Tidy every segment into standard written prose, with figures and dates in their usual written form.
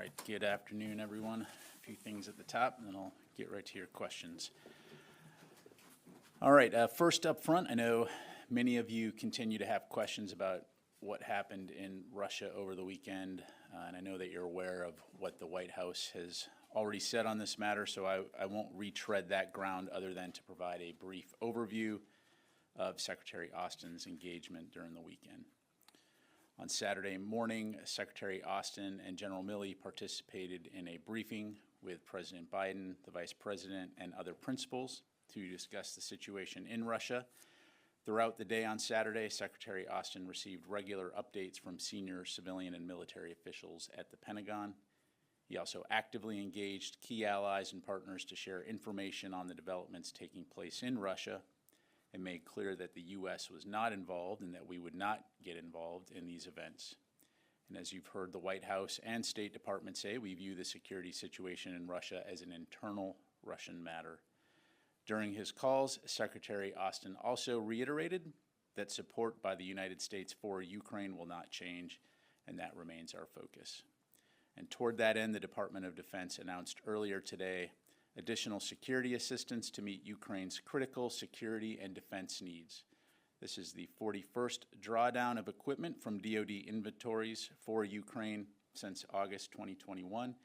right, good afternoon, everyone. A few things at the top, and then I'll get right to your questions. All right, first up front, I know many of you continue to have questions about what happened in Russia over the weekend, and I know that you're aware of what the White House has already said on this matter, so I won't retread that ground other than to provide a brief overview of Secretary Austin's engagement during the weekend. On Saturday morning, Secretary Austin and General Milley participated in a briefing with President Biden, the Vice President, and other principals to discuss the situation in Russia. Throughout the day on Saturday, Secretary Austin received regular updates from senior civilian and military officials at the Pentagon. He also actively engaged key allies and partners to share information on the developments taking place in Russia, and made clear that the U.S. was not involved and that we would not get involved in these events. And as you've heard the White House and State Department say, we view the security situation in Russia as an internal Russian matter. During his calls, Secretary Austin also reiterated that support by the United States for Ukraine will not change, and that remains our focus. And toward that end, the Department of Defense announced earlier today additional security assistance to meet Ukraine's critical security and defense needs. This is the 41st drawdown of equipment from DoD inventories for Ukraine since August 2021,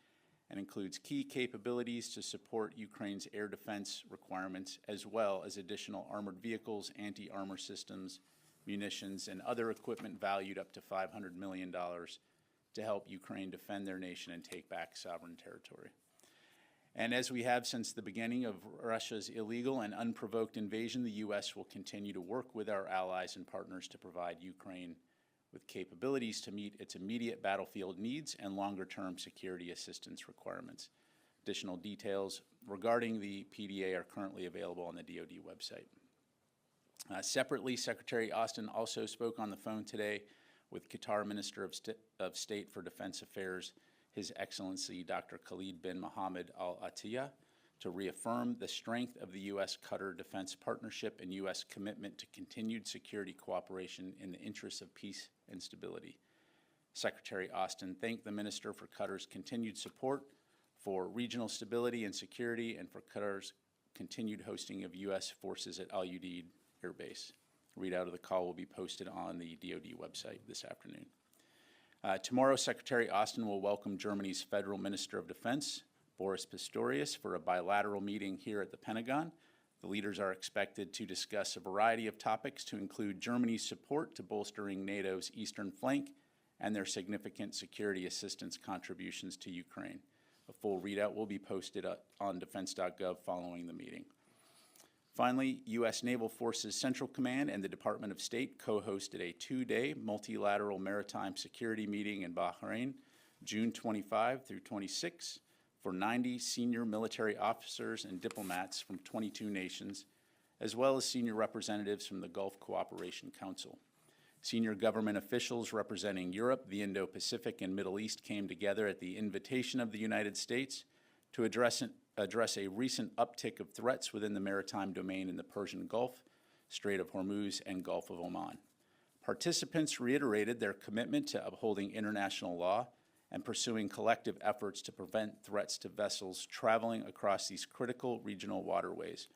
and includes key capabilities to support Ukraine's air defense requirements, as well as additional armored vehicles, anti-armor systems, munitions, and other equipment valued up to $500 million to help Ukraine defend their nation and take back sovereign territory. And as we have since the beginning of Russia's illegal and unprovoked invasion, the U.S. will continue to work with our allies and partners to provide Ukraine with capabilities to meet its immediate battlefield needs and longer-term security assistance requirements. Additional details regarding the PDA are currently available on the DoD website. Separately, Secretary Austin also spoke on the phone today with Qatar Minister of State for Defense Affairs, His Excellency Dr. Khalid bin Mohammed Al Attiyah, to reaffirm the strength of the U.S.-Qatar defense partnership and U.S. commitment to continued security cooperation in the interests of peace and stability. Secretary Austin thanked the Minister for Qatar's continued support for regional stability and security, and for Qatar's continued hosting of U.S. forces at Al Udeid Air Base. A readout of the call will be posted on the DoD website this afternoon. Tomorrow, Secretary Austin will welcome Germany's Federal Minister of Defense, Boris Pistorius, for a bilateral meeting here at the Pentagon. The leaders are expected to discuss a variety of topics to include Germany's support to bolstering NATO's eastern flank and their significant security assistance contributions to Ukraine. A full readout will be posted on defense.gov following the meeting. Finally, U.S. Naval Forces Central Command and the Department of State co-hosted a two-day multilateral maritime security meeting in Bahrain, June 25 through 26, for 90 senior military officers and diplomats from 22 nations, as well as senior representatives from the Gulf Cooperation Council. Senior government officials representing Europe, the Indo-Pacific, and Middle East came together at the invitation of the United States to address a recent uptick of threats within the maritime domain in the Persian Gulf, Strait of Hormuz, and Gulf of Oman. Participants reiterated their commitment to upholding international law and pursuing collective efforts to prevent threats to vessels traveling across these critical regional waterways.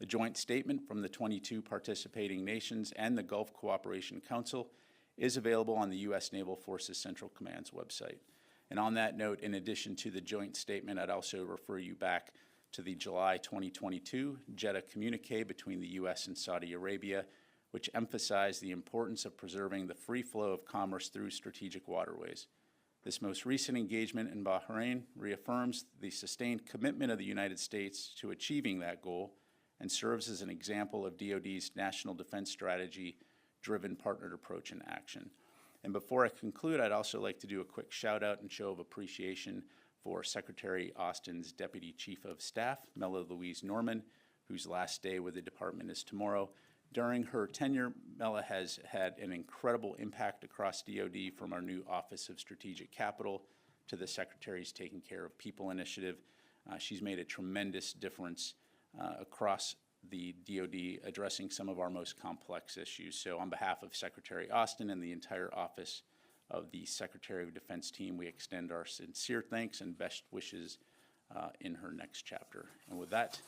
A joint statement from the 22 participating nations and the Gulf Cooperation Council is available on the U.S. Naval Forces Central Command's website. And on that note, in addition to the joint statement, I'd also refer you back to the July 2022 Jeddah communique between the U.S. and Saudi Arabia, which emphasized the importance of preserving the free flow of commerce through strategic waterways. This most recent engagement in Bahrain reaffirms the sustained commitment of the United States to achieving that goal and serves as an example of DoD's national defense strategy-driven partnered approach in action. And before I conclude, I'd also like to do a quick shout out and show of appreciation for Secretary Austin's Deputy Chief of Staff, Mela Louise Norman, whose last day with the department is tomorrow. During her tenure, Mela has had an incredible impact across DoD, from our new Office of Strategic Capital to the Secretary's Taking Care of People initiative. She's made a tremendous difference across the DoD, addressing some of our most complex issues. So on behalf of Secretary Austin and the entire office, of the Secretary of Defense team. We extend our sincere thanks and best wishes in her next chapter. And with that,